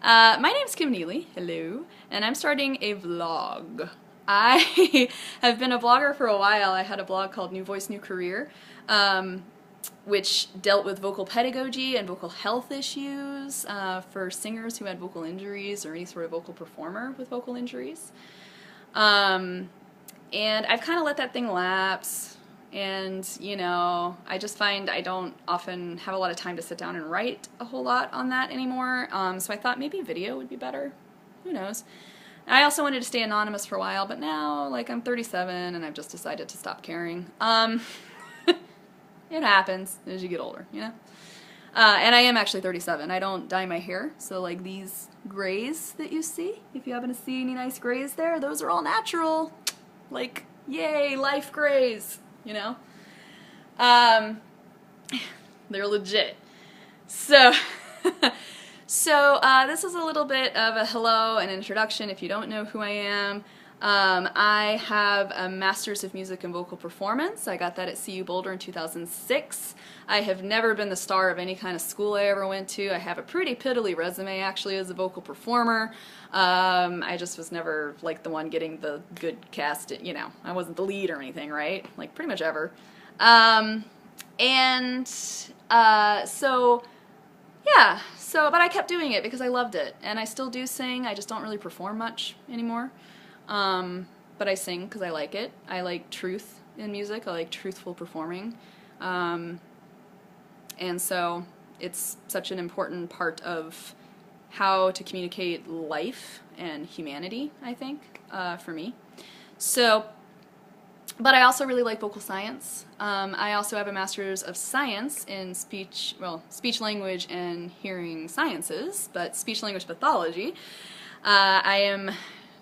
My name's Kim Neely, hello, and I'm starting a vlog. I have been a vlogger for a while. I had a blog called New Voice, New Career, which dealt with vocal pedagogy and vocal health issues for singers who had vocal injuries or any sort of vocal performer with vocal injuries. And I've kind of let that thing lapse. And, you know, I just find I don't often have a lot of time to sit down and write a whole lot on that anymore. So I thought maybe video would be better. Who knows? I also wanted to stay anonymous for a while, but now, like, I'm 37 and I've just decided to stop caring. It happens as you get older, you know? And I am actually 37. I don't dye my hair, so, like, these grays that you see, if you happen to see any nice grays there, those are all natural. Like, yay, life grays! You know? They're legit. So, this is a little bit of a hello and introduction if you don't know who I am. I have a Master's of Music and Vocal Performance. I got that at CU Boulder in 2006. I have never been the star of any kind of school I ever went to. I have a pretty piddly resume actually as a vocal performer. I just was never like the one getting the good cast, you know, I wasn't the lead or anything, right? Like pretty much ever. But I kept doing it because I loved it, and I still do sing. I just don't really perform much anymore. But I sing because I like it. I like truth in music. I like truthful performing. And so it's such an important part of how to communicate life and humanity, I think, for me. So, but I also really like vocal science. I also have a Master's of Science in speech language and hearing sciences, but speech-language pathology. I am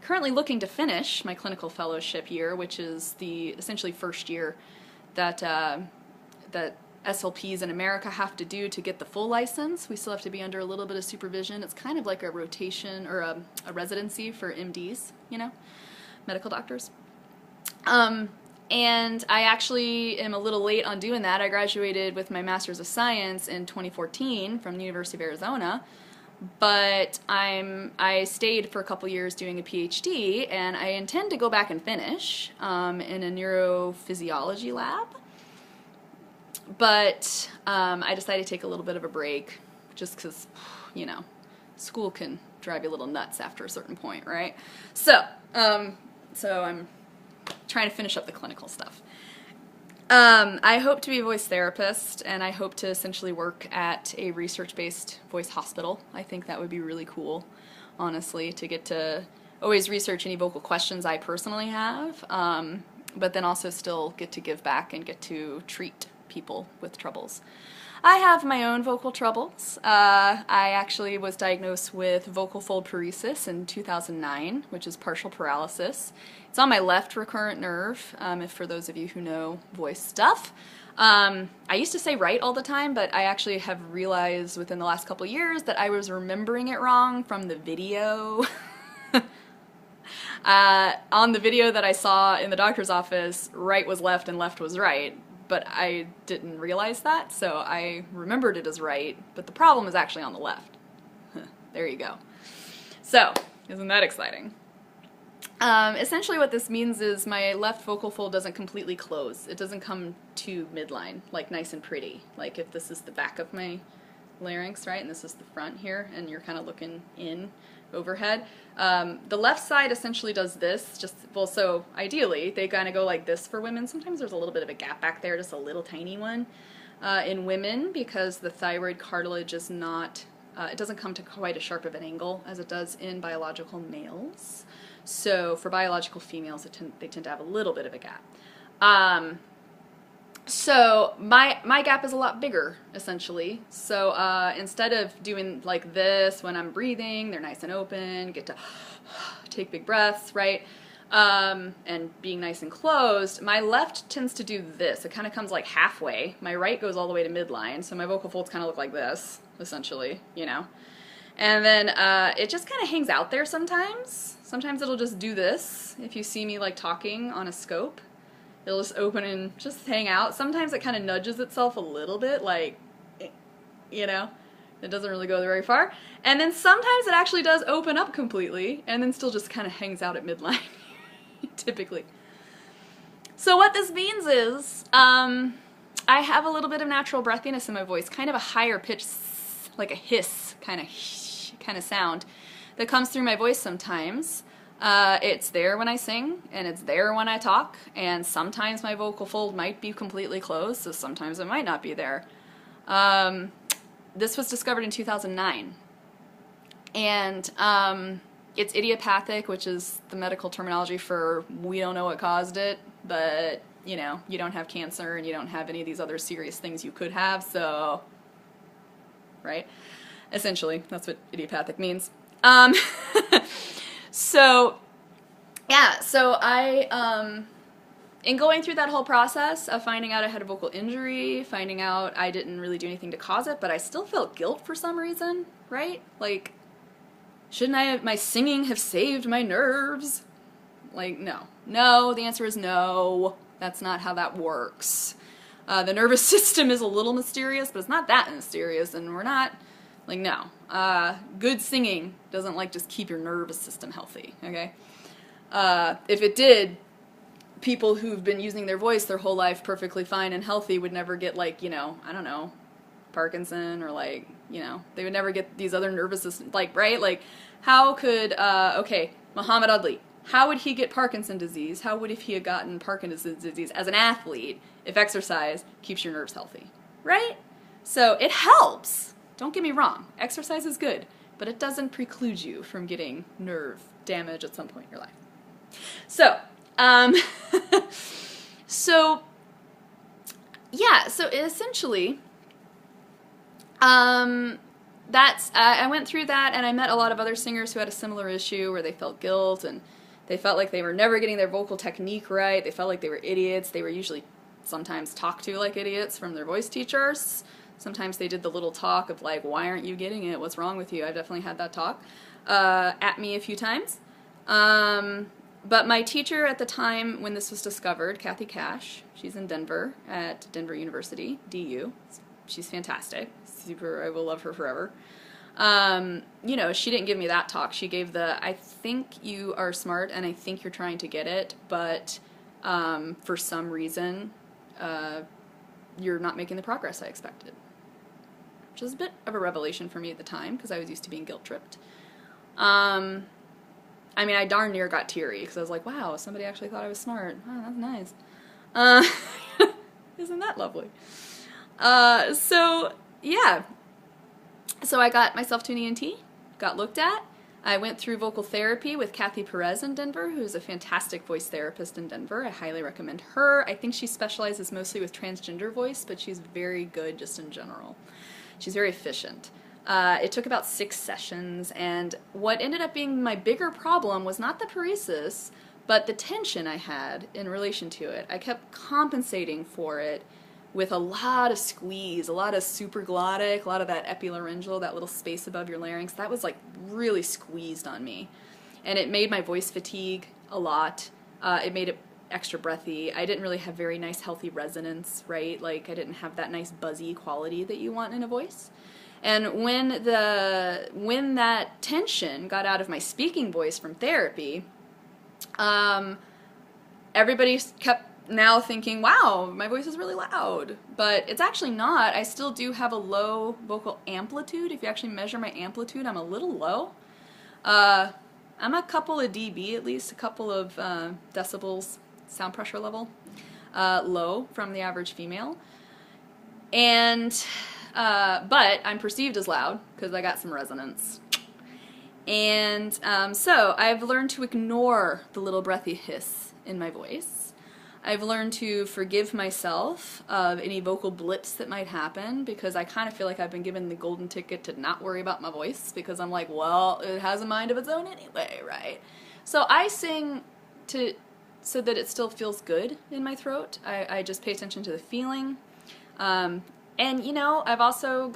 currently looking to finish my clinical fellowship year, which is the essentially first year that that SLPs in America have to do to get the full license. We still have to be under a little bit of supervision. It's kind of like a rotation or a residency for MDs, you know, medical doctors. And I actually am a little late on doing that. I graduated with my Master's of Science in 2014 from the University of Arizona, but I stayed for a couple years doing a PhD, and I intend to go back and finish in a neurophysiology lab. But I decided to take a little bit of a break just because, you know, school can drive you a little nuts after a certain point, right? So I'm trying to finish up the clinical stuff. I hope to be a voice therapist, and I hope to essentially work at a research-based voice hospital. I think that would be really cool, honestly, to get to always research any vocal questions I personally have, but then also still get to give back and get to treat people with troubles. I have my own vocal troubles. I actually was diagnosed with vocal fold paresis in 2009, which is partial paralysis. It's on my left recurrent nerve, if for those of you who know voice stuff. I used to say right all the time, but I actually have realized within the last couple years that I was remembering it wrong from the video. On the video that I saw in the doctor's office, right was left and left was right. But I didn't realize that, so I remembered it as right, but the problem is actually on the left. There you go. So, isn't that exciting? Essentially what this means is my left vocal fold doesn't completely close. It doesn't come to midline, like nice and pretty. Like if this is the back of my larynx, right, and this is the front here, and you're kind of looking in overhead. The left side essentially does this, so ideally they kind of go like this for women. Sometimes there's a little bit of a gap back there, just a little tiny one in women, because the thyroid cartilage is not, it doesn't come to quite as sharp of an angle as it does in biological males. So for biological females, they tend to have a little bit of a gap. So my gap is a lot bigger, essentially. So instead of doing like this when I'm breathing, they're nice and open, get to take big breaths, right? And being nice and closed, my left tends to do this. It kind of comes like halfway. My right goes all the way to midline, so my vocal folds kind of look like this, essentially, you know? And then it just kind of hangs out there sometimes. Sometimes it'll just do this if you see me like talking on a scope. It'll just open and just hang out. Sometimes it kind of nudges itself a little bit, like, you know, It doesn't really go very far. And then sometimes it actually does open up completely, and then still just kind of hangs out at midline, typically. So what this means is, I have a little bit of natural breathiness in my voice, kind of a higher pitch, like a hiss kind of sound that comes through my voice sometimes. It's there when I sing, and it's there when I talk, and sometimes my vocal fold might be completely closed, so sometimes it might not be there. This was discovered in 2009, and it's idiopathic, which is the medical terminology for we don't know what caused it, but you know, you don't have cancer and you don't have any of these other serious things you could have, so, right? Essentially, that's what idiopathic means. So, yeah, so I, in going through that whole process of finding out I had a vocal injury, finding out I didn't really do anything to cause it, but I still felt guilt for some reason, right? Like, shouldn't my singing have saved my nerves? Like, no. No, the answer is no. That's not how that works. The nervous system is a little mysterious, but it's not that mysterious, and we're not, like, no. Good singing doesn't, like, just keep your nervous system healthy, okay? If it did, people who've been using their voice their whole life perfectly fine and healthy would never get, like, you know, I don't know, Parkinson, or, like, you know, they would never get these other nervous system, like, right? Like, how could, okay, Muhammad Ali, how would he get Parkinson's disease? How would if he had gotten Parkinson's disease as an athlete if exercise keeps your nerves healthy, right? So it helps. Don't get me wrong. Exercise is good, but it doesn't preclude you from getting nerve damage at some point in your life. So, so, yeah, so essentially, that's, I went through that, and I met a lot of other singers who had a similar issue where they felt guilt, and they felt like they were never getting their vocal technique right. They felt like they were idiots. They were usually sometimes talked to like idiots from their voice teachers. Sometimes they did the little talk of like, why aren't you getting it? What's wrong with you? I've definitely had that talk at me a few times. But my teacher at the time when this was discovered, Kathy Cash, she's in Denver at Denver University, DU. She's fantastic. Super, I will love her forever. You know, she didn't give me that talk. She gave the, I think you are smart and I think you're trying to get it, but for some reason, you're not making the progress I expected. Which was a bit of a revelation for me at the time, because I was used to being guilt-tripped. I mean, I darn near got teary, because I was like, wow, somebody actually thought I was smart. Oh, that's nice. Isn't that lovely? So, yeah. So I got myself to an ENT, got looked at. I went through vocal therapy with Kathy Perez in Denver, who's a fantastic voice therapist in Denver. I highly recommend her. I think she specializes mostly with transgender voice, but she's very good just in general. She's very efficient. It took about 6 sessions, and what ended up being my bigger problem was not the paresis, but the tension I had in relation to it. I kept compensating for it with a lot of squeeze, a lot of supraglottic, a lot of that epilaryngeal, that little space above your larynx. That was like really squeezed on me. And it made my voice fatigue a lot. It made it extra breathy. I didn't really have very nice healthy resonance, right? Like I didn't have that nice buzzy quality that you want in a voice. And when that tension got out of my speaking voice from therapy, everybody kept now thinking, wow, my voice is really loud, but it's actually not. I still do have a low vocal amplitude. If you actually measure my amplitude, I'm a little low. I'm a couple of dB at least, a couple of decibels, sound pressure level, low from the average female. And, but I'm perceived as loud because I got some resonance. And so I've learned to ignore the little breathy hiss in my voice. I've learned to forgive myself of any vocal blips that might happen, because I kind of feel like I've been given the golden ticket to not worry about my voice, because I'm like, well, it has a mind of its own anyway, right? So I sing so that it still feels good in my throat. I just pay attention to the feeling. And, you know, I've also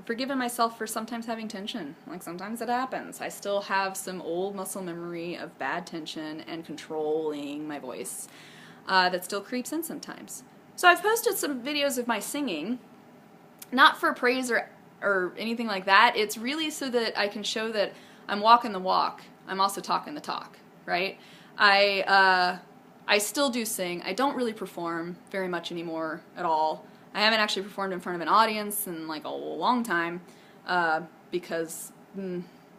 forgiven myself for sometimes having tension. Like, sometimes it happens. I still have some old muscle memory of bad tension and controlling my voice that still creeps in sometimes. So I've posted some videos of my singing, not for praise or or anything like that. It's really so that I can show that I'm walking the walk. I'm also talking the talk, right? I still do sing. I don't really perform very much anymore at all. I haven't actually performed in front of an audience in like a long time because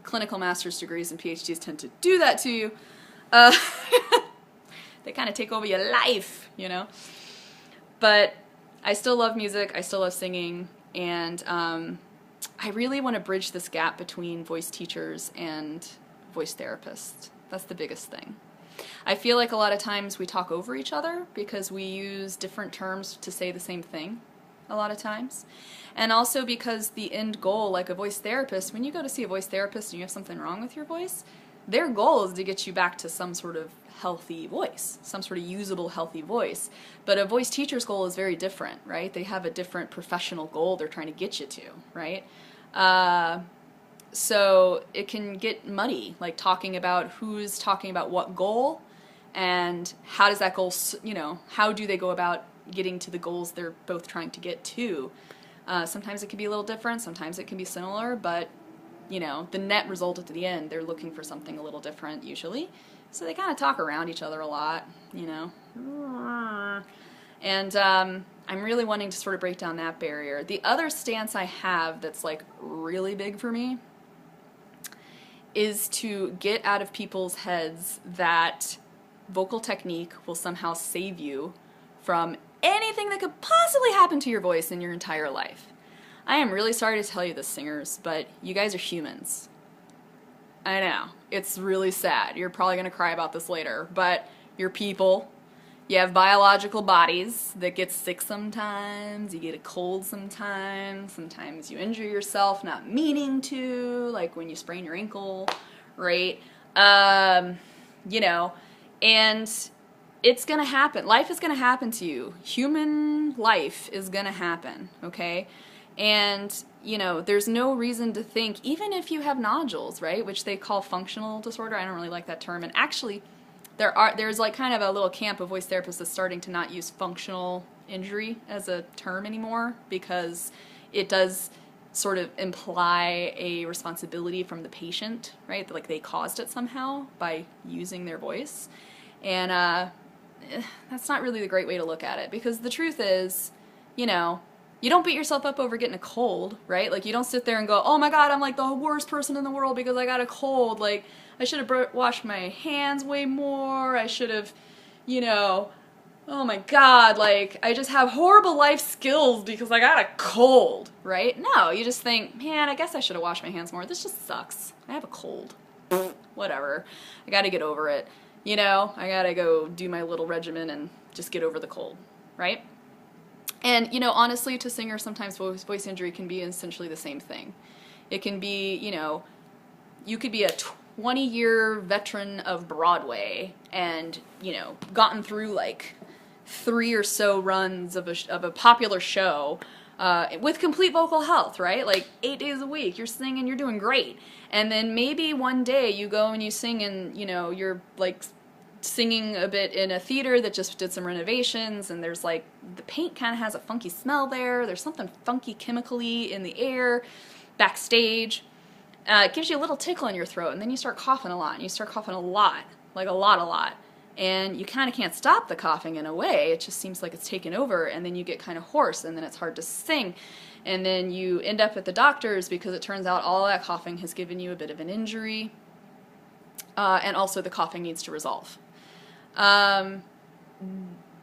clinical master's degrees and PhDs tend to do that to you. They kind of take over your life, you know? But I still love music. I still love singing. And I really want to bridge this gap between voice teachers and voice therapists. That's the biggest thing. I feel like a lot of times we talk over each other because we use different terms to say the same thing a lot of times. And also because the end goal, like a voice therapist, when you go to see a voice therapist and you have something wrong with your voice, their goal is to get you back to some sort of healthy voice, some sort of usable, healthy voice. But a voice teacher's goal is very different, right? They have a different professional goal they're trying to get you to, right? So it can get muddy, like talking about who's talking about what goal and how does that goal, you know, how do they go about getting to the goals they're both trying to get to. Sometimes it can be a little different, sometimes it can be similar, but you know, the net result at the end, they're looking for something a little different usually. So they kind of talk around each other a lot, you know. And I'm really wanting to sort of break down that barrier. The other stance I have that's like really big for me is to get out of people's heads that vocal technique will somehow save you from anything that could possibly happen to your voice in your entire life. I am really sorry to tell you this, singers, but you guys are humans. I know. It's really sad. You're probably going to cry about this later, but you're people. You have biological bodies that get sick sometimes. You get a cold sometimes. Sometimes you injure yourself not meaning to, like when you sprain your ankle, right? You know, and it's going to happen. Life is going to happen to you. Human life is going to happen, okay? And, you know, there's no reason to think, even if you have nodules, right, which they call functional disorder. I don't really like that term. And actually, there's like kind of a little camp of voice therapists that's starting to not use functional injury as a term anymore because it does sort of imply a responsibility from the patient, right? Like they caused it somehow by using their voice. And that's not really the great way to look at it because the truth is, you know, you don't beat yourself up over getting a cold, right? Like you don't sit there and go, oh my God, I'm like the worst person in the world because I got a cold. Like I should have washed my hands way more. I should have, you know, oh my God, like I just have horrible life skills because I got a cold, right? No, you just think, man, I guess I should have washed my hands more. This just sucks. I have a cold. Whatever. I got to get over it. You know, I got to go do my little regimen and just get over the cold, right? And, you know, honestly, to singers, sometimes voice injury can be essentially the same thing. It can be, you know, you could be a 20-year veteran of Broadway and, you know, gotten through like 3 or so runs of a popular show with complete vocal health, right? Like 8 days a week, you're singing, you're doing great. And then maybe one day you go and you sing and, you know, you're like singing a bit in a theater that just did some renovations and there's like, the paint kind of has a funky smell there. There's something funky chemically in the air backstage. It gives you a little tickle in your throat and then you start coughing a lot and you start coughing a lot, like a lot. And you kind of can't stop the coughing in a way. It just seems like it's taken over and then you get kind of hoarse and then it's hard to sing. And then you end up at the doctor's because it turns out all that coughing has given you a bit of an injury. And also the coughing needs to resolve.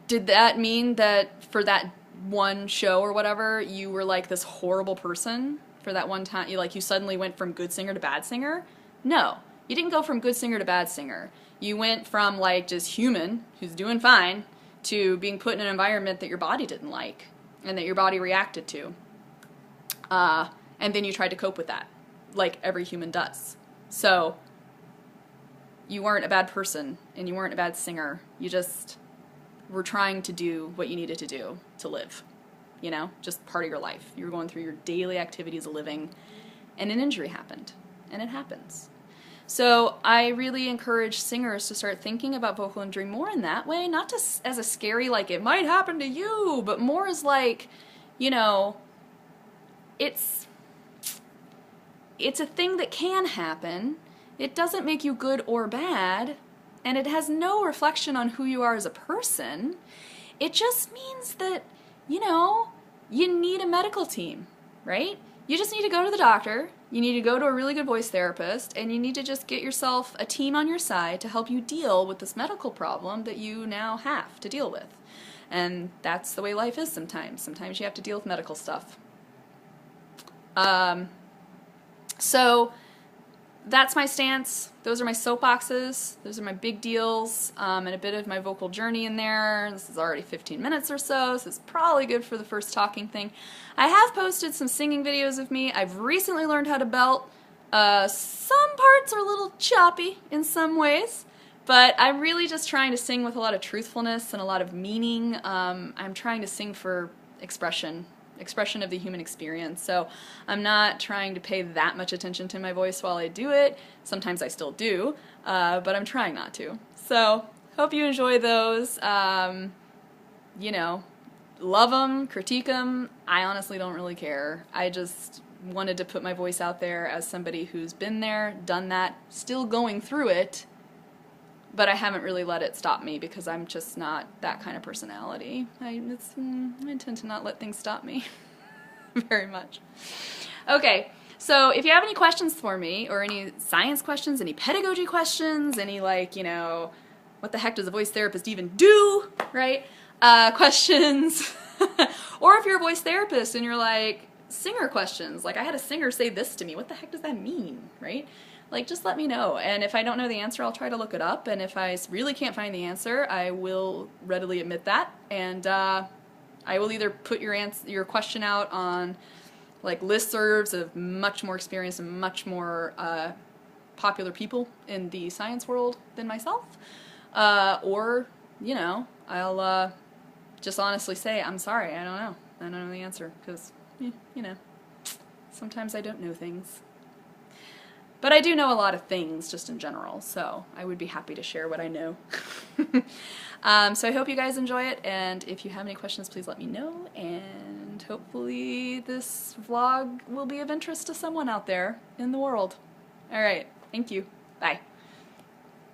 Did that mean that for that one show or whatever, you were like this horrible person for that one time? You suddenly went from good singer to bad singer? No, you didn't go from good singer to bad singer. You went from like just human, who's doing fine, to being put in an environment that your body didn't like and that your body reacted to. And then you tried to cope with that, like every human does. So you weren't a bad person and you weren't a bad singer. You just were trying to do what you needed to do to live, you know, just part of your life. You were going through your daily activities of living and an injury happened, and it happens. So I really encourage singers to start thinking about vocal injury more in that way, not just as a scary, like it might happen to you, but more as like, you know, it's it's a thing that can happen. It doesn't make you good or bad, and it has no reflection on who you are as a person. It just means that, you know, you need a medical team, right? You just need to go to the doctor, you need to go to a really good voice therapist, and you need to just get yourself a team on your side to help you deal with this medical problem that you now have to deal with. And that's the way life is sometimes. Sometimes you have to deal with medical stuff. So that's my stance. Those are my soapboxes. Those are my big deals, and a bit of my vocal journey in there. This is already 15 minutes or so, so it's probably good for the first talking thing. I have posted some singing videos of me. I've recently learned how to belt. Some parts are a little choppy in some ways, but I'm really just trying to sing with a lot of truthfulness and a lot of meaning. I'm trying to sing for expression of the human experience. So I'm not trying to pay that much attention to my voice while I do it. Sometimes I still do, but I'm trying not to. So hope you enjoy those. You know, love them, critique them. I honestly don't really care. I just wanted to put my voice out there as somebody who's been there, done that, still going through it, but I haven't really let it stop me because I'm just not that kind of personality. I tend to not let things stop me very much. Okay, so if you have any questions for me, or any science questions, any pedagogy questions, any like, you know, what the heck does a voice therapist even do, right? Questions. Or if you're a voice therapist and you're like, singer questions, like I had a singer say this to me, what the heck does that mean, right? Like, just let me know, and if I don't know the answer, I'll try to look it up, and if I really can't find the answer, I will readily admit that, and I will either put your question out on like listservs of much more experienced and much more popular people in the science world than myself, or, you know, I'll just honestly say, I'm sorry, I don't know the answer, because, you know, sometimes I don't know things. But I do know a lot of things just in general, so I would be happy to share what I know. So I hope you guys enjoy it, and if you have any questions, please let me know, and hopefully this vlog will be of interest to someone out there in the world. Alright, thank you. Bye.